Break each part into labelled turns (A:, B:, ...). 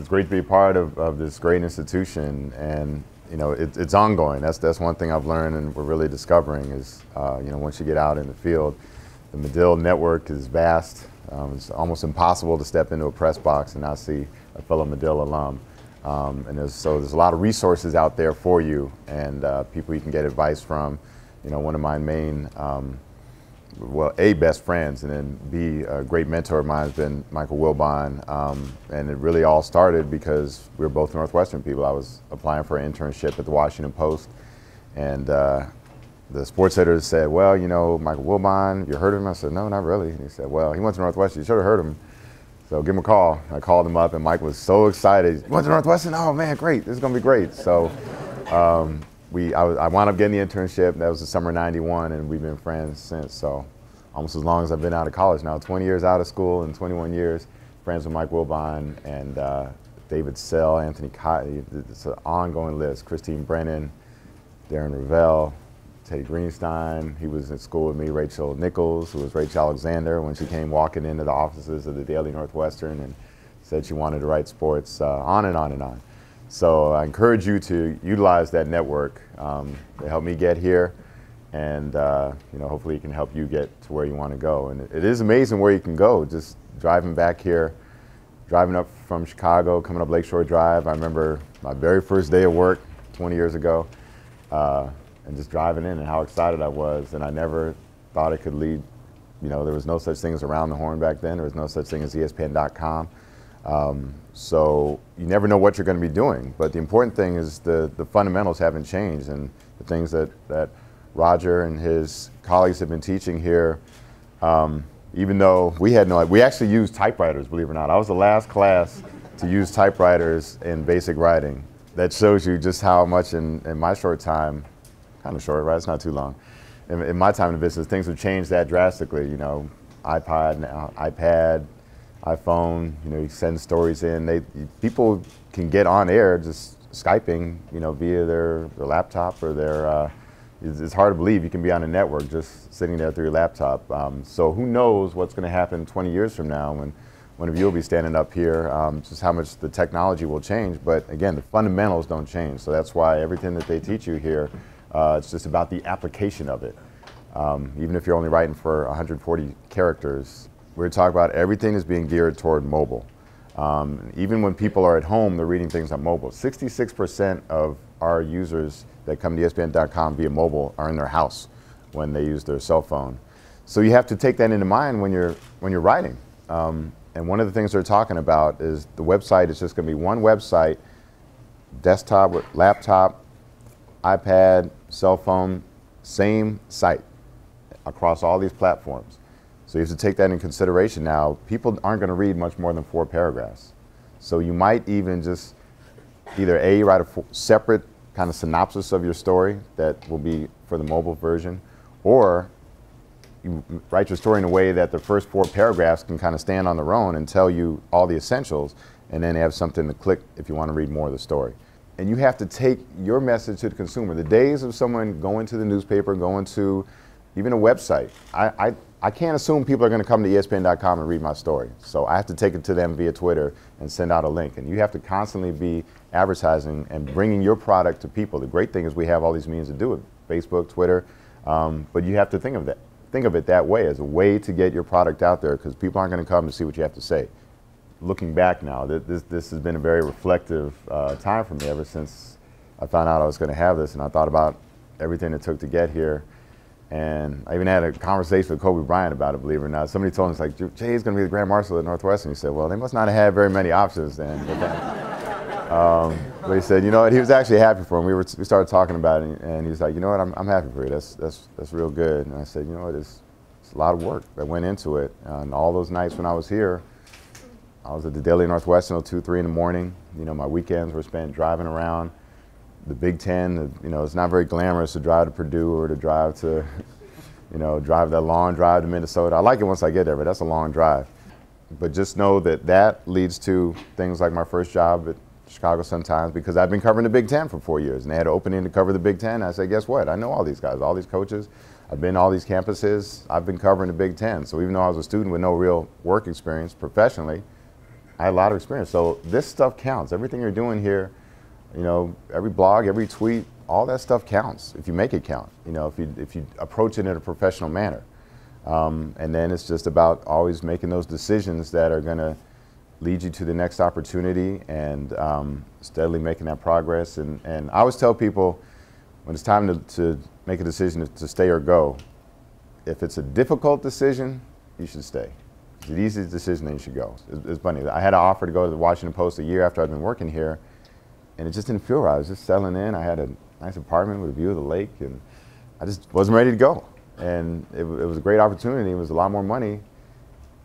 A: it's great to be a part of this great institution, and you know, it's ongoing. That's one thing I've learned, and we're really discovering is, you know, once you get out in the field, the Medill network is vast. It's almost impossible to step into a press box and not see a fellow Medill alum. And there's a lot of resources out there for you, and people you can get advice from. You know, one of my main, well, A, best friends, and then B, a great mentor of mine has been Michael Wilbon. And it really all started because we were both Northwestern people. I was applying for an internship at the Washington Post, and the sports editor said, well, you know, Michael Wilbon, you heard of him? I said, no, not really. And he said, well, he went to Northwestern. You should have heard him. So give him a call. I called him up, and Mike was so excited. You went to Northwestern? Oh, man, great. This is going to be great. So I wound up getting the internship. That was the summer of '91, and we've been friends since. So almost as long as I've been out of college now, 20 years out of school and 21 years, friends with Mike Wilbon and David Sell, Anthony Cotty. It's an ongoing list. Christine Brennan, Darren Ravel, Teddy Greenstein. He was in school with me. Rachel Nichols, who was Rachel Alexander when she came walking into the offices of the Daily Northwestern and said she wanted to write sports, on and on and on. So I encourage you to utilize that network to help me get here, and you know, hopefully it can help you get to where you want to go. And it is amazing where you can go. Just driving back here, driving up from Chicago, coming up Lakeshore Drive. I remember my very first day of work 20 years ago, and just driving in and how excited I was. And I never thought it could lead. You know, there was no such thing as Around the Horn back then. There was no such thing as ESPN.com. So you never know what you're going to be doing, but the important thing is the fundamentals haven't changed, and the things that Roger and his colleagues have been teaching here, even though we actually used typewriters, believe it or not. I was the last class to use typewriters in basic writing. That shows you just how much in my short time, kind of short, right? It's not too long. In my time in the business, things have changed that drastically. You know, iPad, iPhone, you know, you send stories in. People can get on air just Skyping, you know, via their laptop or their, it's hard to believe you can be on a network just sitting there through your laptop. So who knows what's going to happen 20 years from now when one of you will be standing up here, just how much the technology will change. But again, the fundamentals don't change. So that's why everything that they teach you here, it's just about the application of it. Even if you're only writing for 140 characters, we're talking about everything is being geared toward mobile. Even when people are at home, they're reading things on mobile. 66% of our users that come to ESPN.com via mobile are in their house when they use their cell phone. So you have to take that into mind when you're writing. And one of the things they're talking about is the website is just going to be one website, desktop, laptop, iPad, cell phone, same site across all these platforms. So you have to take that in consideration now. People aren't going to read much more than 4 paragraphs. So you might even just either A, write a separate kind of synopsis of your story that will be for the mobile version, or you write your story in a way that the first 4 paragraphs can kind of stand on their own and tell you all the essentials, and then have something to click if you want to read more of the story. And you have to take your message to the consumer. The days of someone going to the newspaper, going to even a website, I can't assume people are going to come to ESPN.com and read my story. So I have to take it to them via Twitter and send out a link. And you have to constantly be advertising and bringing your product to people. The great thing is we have all these means to do it, Facebook, Twitter, but you have to think of it that way, as a way to get your product out there, because people aren't going to come to see what you have to say. Looking back now, this has been a very reflective time for me ever since I found out I was going to have this, and I thought about everything it took to get here. And I even had a conversation with Kobe Bryant about it, believe it or not. Somebody told him, it's like, Jay's going to be the Grand Marshal at Northwestern. He said, well, they must not have had very many options then. But he said, you know what, he was actually happy for him. We started talking about it, and he was like, you know what, I'm happy for you. That's real good. And I said, you know what, it's a lot of work that went into it. And all those nights when I was here, I was at the Daily Northwestern until 2, 3 in the morning. You know, my weekends were spent driving around the Big Ten. You know, it's not very glamorous to drive to Purdue or to drive to, you know, drive that long drive to Minnesota. I like it once I get there, but that's a long drive. But just know that that leads to things like my first job at Chicago Sun-Times, because I've been covering the Big Ten for 4 years, and they had an opening to cover the Big Ten. I said, guess what? I know all these guys, all these coaches. I've been to all these campuses. I've been covering the Big Ten. So even though I was a student with no real work experience professionally, I had a lot of experience. So this stuff counts. Everything you're doing here, you know, every blog, every tweet, all that stuff counts if you make it count. You know, if you approach it in a professional manner. And then it's just about always making those decisions that are going to lead you to the next opportunity, and steadily making that progress. And I always tell people, when it's time to make a decision to stay or go, if it's a difficult decision, you should stay. If it's the easiest decision, then you should go. It's funny. I had an offer to go to the Washington Post a year after I'd been working here, and it just didn't feel right. I was just settling in. I had a nice apartment with a view of the lake, and I just wasn't ready to go. And it was a great opportunity. It was a lot more money,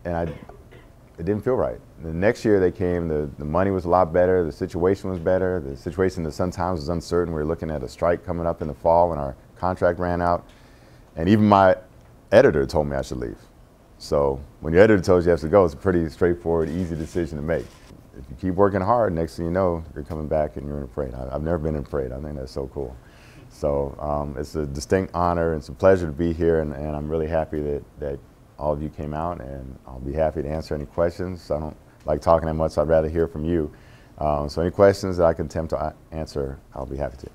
A: and it didn't feel right. The next year they came, the money was a lot better, the situation was better, the situation in the Sun-Times was uncertain. We were looking at a strike coming up in the fall when our contract ran out. And even my editor told me I should leave. So when your editor tells you have to go, it's a pretty straightforward, easy decision to make. If you keep working hard, next thing you know, you're coming back and you're in a parade. I've never been in a parade. I think that's so cool. So it's a distinct honor, and it's a pleasure to be here, and I'm really happy that all of you came out, and I'll be happy to answer any questions. I don't like talking that much, so I'd rather hear from you. So any questions that I can attempt to answer, I'll be happy to.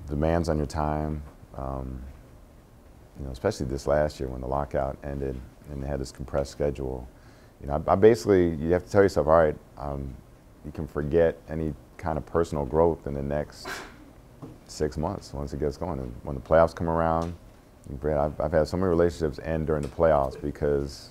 A: Demands on your time, you know, especially this last year when the lockout ended and they had this compressed schedule. You know, I basically, you have to tell yourself, all right, you can forget any kind of personal growth in the next 6 months once it gets going. And when the playoffs come around, I've had so many relationships end during the playoffs because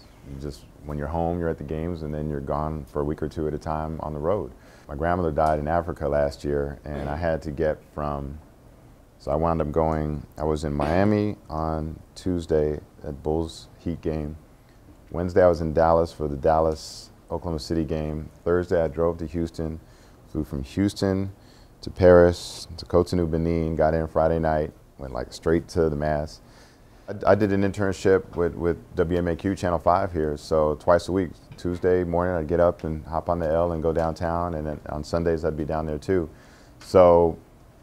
A: when you're home, you're at the games, and then you're gone for a week or two at a time on the road. My grandmother died in Africa last year, and I had to get so I wound up going, I was in Miami on Tuesday at Bulls Heat game. Wednesday I was in Dallas for the Dallas-Oklahoma City game. Thursday I drove to Houston, flew from Houston to Paris, to Cotonou, Benin, got in Friday night, went like straight to the Mass. I did an internship with WMAQ Channel 5 here, so twice a week. Tuesday morning I'd get up and hop on the L and go downtown, and then on Sundays I'd be down there too. So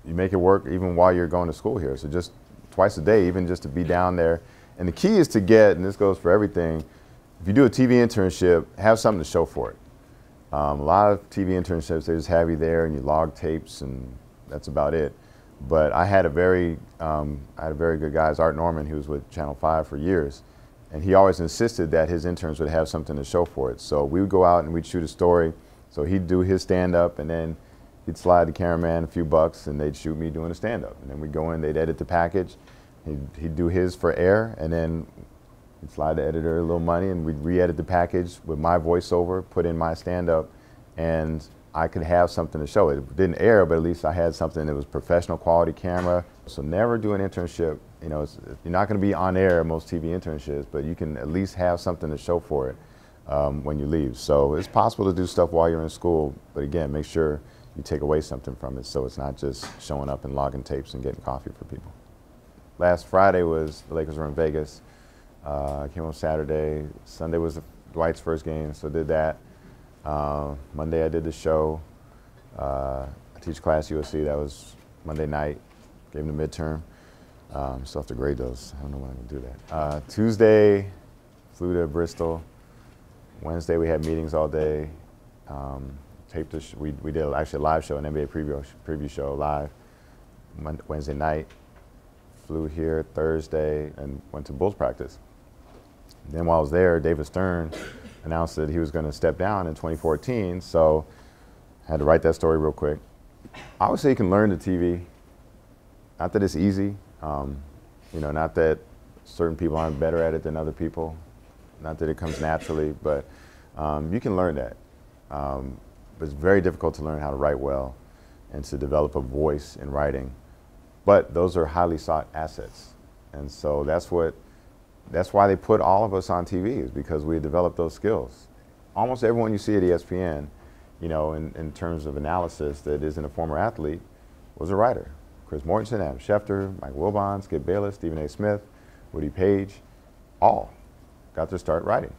A: you make it work even while you're going to school here. So just twice a day, even just to be down there. And the key is to get, and this goes for everything, if you do a TV internship, have something to show for it. A lot of TV internships, they just have you there and you log tapes and that's about it. But I had a very good guy, Art Norman, who was with Channel 5 for years. And he always insisted that his interns would have something to show for it. So we would go out and we'd shoot a story. So he'd do his stand-up, and then he'd slide the cameraman a few bucks, and they'd shoot me doing a stand-up. And then we'd go in, they'd edit the package. He'd do his for air, and then he'd slide the editor a little money, and we'd re-edit the package with my voiceover, put in my stand-up, and I could have something to show. It didn't air, but at least I had something that was professional quality camera. So never do an internship. You know, you're not going to be on air most TV internships, but you can at least have something to show for it when you leave. So it's possible to do stuff while you're in school, but again, make sure you take away something from it so it's not just showing up and logging tapes and getting coffee for people. Last Friday was the Lakers were in Vegas. I came home Saturday. Sunday was Dwight's first game, so did that. Monday I did the show. I teach class USC. That was Monday night. Gave him the midterm. Still have to grade those. I don't know when I'm going to do that. Tuesday, flew to Bristol. Wednesday we had meetings all day. Taped we did actually a live show, an NBA preview show live. Wednesday night. Flew here Thursday and went to Bulls practice. Then while I was there, David Stern announced that he was going to step down in 2014, so I had to write that story real quick. Obviously, you can learn the TV. Not that it's easy, you know, not that certain people aren't better at it than other people, not that it comes naturally, but you can learn that. But it's very difficult to learn how to write well and to develop a voice in writing. But those are highly sought assets, and so that's why they put all of us on TV, is because we developed those skills. Almost everyone you see at ESPN, you know, in terms of analysis that isn't a former athlete, was a writer. Chris Mortensen, Adam Schefter, Mike Wilbon, Skip Bayless, Stephen A. Smith, Woody Page, all got their start writing.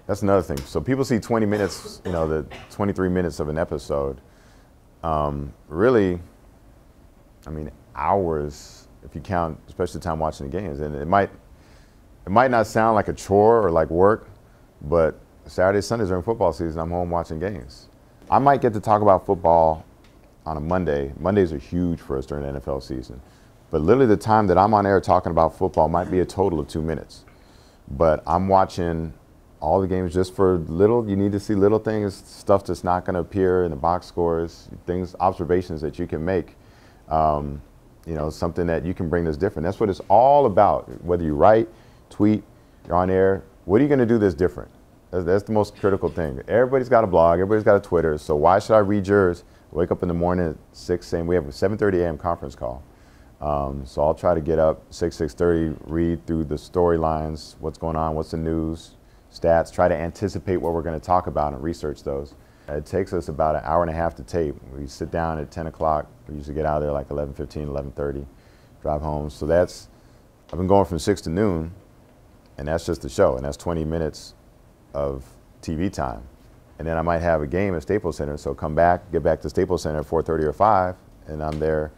A: That's another thing. So people see 20 minutes, you know, the 23 minutes of an episode. Really, I mean, hours, if you count, especially the time watching the games. And it might not sound like a chore or like work, but Saturdays, Sundays during football season, I'm home watching games. I might get to talk about football on a Monday. Mondays are huge for us during the NFL season. But literally the time that I'm on air talking about football might be a total of 2 minutes. But I'm watching all the games just for little, you need to see little things, stuff that's not going to appear in the box scores, things, observations that you can make. You know, something that you can bring that's different. That's what it's all about. Whether you write, tweet, you're on air, what are you going to do that's different? That's the most critical thing. Everybody's got a blog, everybody's got a Twitter, so why should I read yours? Wake up in the morning at 6 saying we have a 7:30 a.m. conference call. So I'll try to get up 6:30, read through the storylines, what's going on, what's the news, stats, try to anticipate what we're going to talk about and research those. It takes us about an hour and a half to tape. We sit down at 10 o'clock. We usually get out of there like 11:15, 11:30, drive home. So that's, I've been going from 6 to noon, and that's just the show, and that's 20 minutes of TV time. And then I might have a game at Staples Center, so come back, get back to Staples Center at 4:30 or 5, and I'm there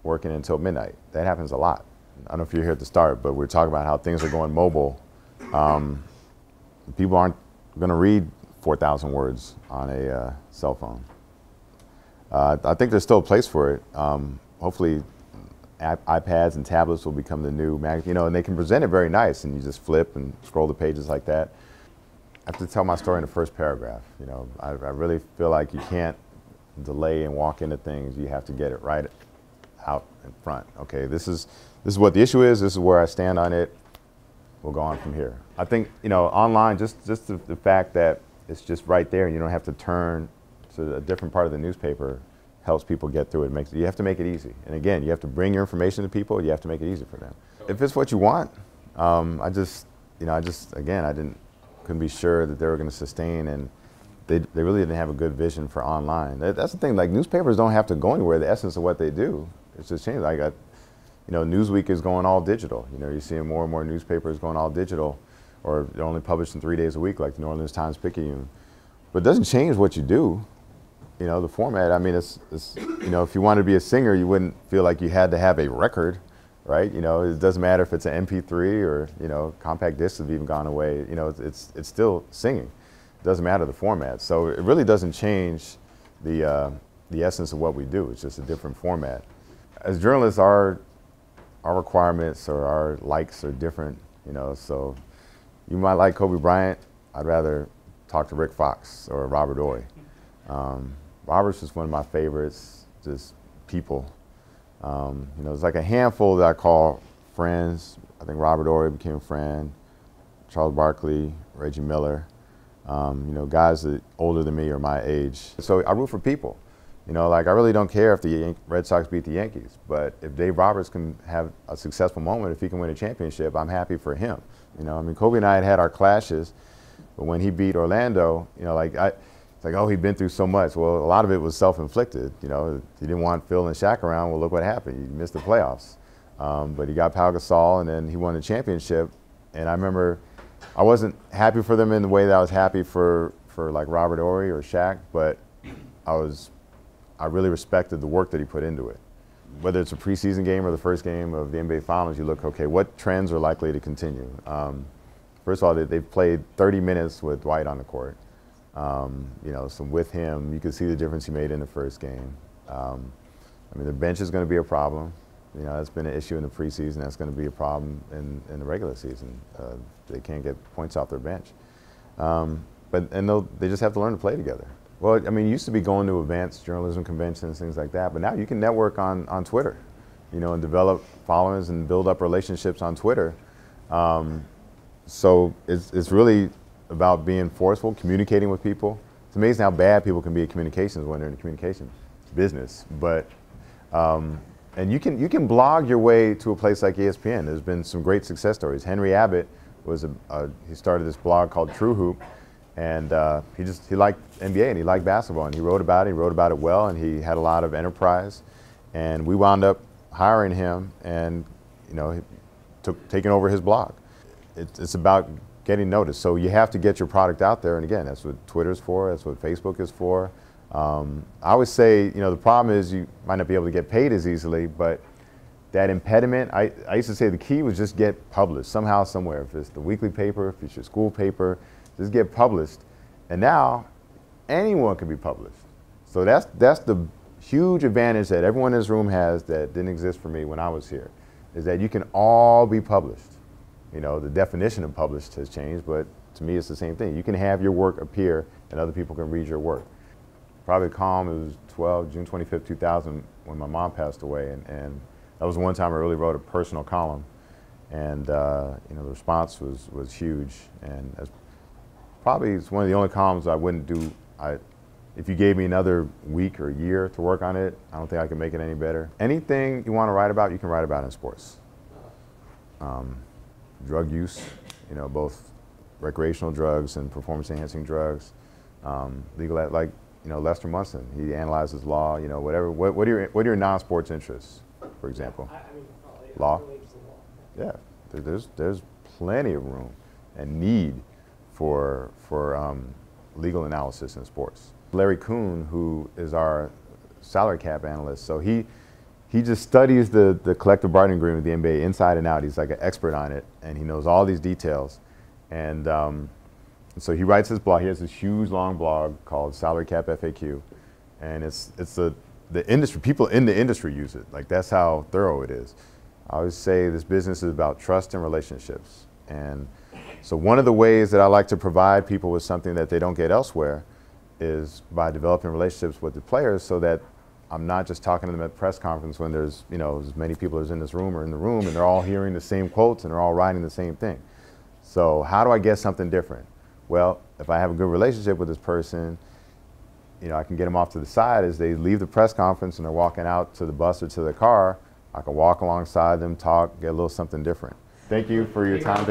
A: working until midnight. That happens a lot. I don't know if you're here at the start, but we're talking about how things are going mobile. People aren't going to read 4,000 words on a cell phone. I think there's still a place for it. Hopefully iPads and tablets will become the new magazine, you know, and they can present it very nice, and you just flip and scroll the pages like that. I have to tell my story in the first paragraph. You know, I really feel like you can't delay and walk into things. You have to get it right out in front. Okay, this is what the issue is. This is where I stand on it. We'll go on from here. I think, you know, online, just the fact that it's just right there and you don't have to turn to a different part of the newspaper helps people get through it. You have to make it easy. And again, you have to bring your information to people. You have to make it easy for them. If it's what you want, again, couldn't be sure that they were going to sustain, and they really didn't have a good vision for online. That's the thing, like newspapers don't have to go anywhere. The essence of what they do, it's just changed. Like, you know, Newsweek is going all digital. You know, you're seeing more and more newspapers going all digital, or they're only publishing 3 days a week, like the New Orleans Times-Picayune. But it doesn't change what you do. You know, the format, I mean, it's you know, if you wanted to be a singer, you wouldn't feel like you had to have a record, right? You know, it doesn't matter if it's an MP3 or, you know, compact discs have even gone away. You know, it's still singing. It doesn't matter the format. So it really doesn't change the essence of what we do. It's just a different format. As journalists, our requirements or our likes are different, you know, so you might like Kobe Bryant. I'd rather talk to Rick Fox or Robert Ory. Robert's just one of my favorites, just people. You know, there's like a handful that I call friends. I think Robert Ory became a friend, Charles Barkley, Reggie Miller, you know, guys that older than me or my age. So I root for people. You know, like I really don't care if the Red Sox beat the Yankees, but if Dave Roberts can have a successful moment, if he can win a championship, I'm happy for him. You know, I mean, Kobe and I had our clashes, but when he beat Orlando, you know, it's like, oh, he'd been through so much. Well, a lot of it was self-inflicted. You know, he didn't want Phil and Shaq around. Well, look what happened. He missed the playoffs. But he got Pau Gasol, and then he won the championship. And I remember I wasn't happy for them in the way that I was happy for like Robert Ory or Shaq, but I really respected the work that he put into it. Whether it's a preseason game or the first game of the NBA Finals, you look, okay, what trends are likely to continue? First of all, they've played 30 minutes with Dwight on the court. You know, so with him, you could see the difference he made in the first game. I mean, the bench is going to be a problem. You know, that's been an issue in the preseason. That's going to be a problem in the regular season. They can't get points off their bench. They just have to learn to play together. Well, I mean, you used to be going to advanced journalism conventions, things like that, but now you can network on Twitter, you know, and develop followings and build up relationships on Twitter. So it's really about being forceful, communicating with people. It's amazing how bad people can be at communications when they're in the communication business. But and you can blog your way to a place like ESPN. There's been some great success stories. Henry Abbott he started this blog called True Hoop, and he liked NBA and he liked basketball, and he wrote about it well, and he had a lot of enterprise, and we wound up hiring him, and you know, taking over his blog. It's about getting noticed. So you have to get your product out there, and again, that's what Twitter's for, that's what Facebook is for. I always say, you know, the problem is you might not be able to get paid as easily, but that impediment, I used to say the key was just get published somehow, somewhere. If it's the weekly paper, if it's your school paper, just get published. And now anyone can be published. So that's the huge advantage that everyone in this room has that didn't exist for me when I was here, is that you can all be published. You know, the definition of published has changed, but to me it's the same thing. You can have your work appear and other people can read your work. Probably calm, it was June 25th, 2000, when my mom passed away, and that was the one time I really wrote a personal column, and you know, the response was huge, and it's one of the only columns I wouldn't do. If you gave me another week or year to work on it, I don't think I could make it any better. Anything you want to write about, you can write about in sports. Drug use, you know, both recreational drugs and performance-enhancing drugs, legal, like, you know, Lester Munson, he analyzes law, you know, whatever. What are your non-sports interests, for example? Law? Yeah, there's plenty of room and need for legal analysis in sports. Larry Kuhn, who is our salary cap analyst, so he just studies the collective bargaining agreement with the NBA inside and out. He's like an expert on it, and he knows all these details. And so he writes his blog. He has this huge, long blog called Salary Cap FAQ, and it's the industry. People in the industry use it. Like, that's how thorough it is. I always say this business is about trust and relationships. And so one of the ways that I like to provide people with something that they don't get elsewhere is by developing relationships with the players, so that I'm not just talking to them at press conference when there's, you know, as many people as in this room or in the room, and they're all hearing the same quotes and they're all writing the same thing. So how do I get something different? Well, if I have a good relationship with this person, you know, I can get them off to the side as they leave the press conference and they're walking out to the bus or to the car. I can walk alongside them, talk, get a little something different. Thank you for your time.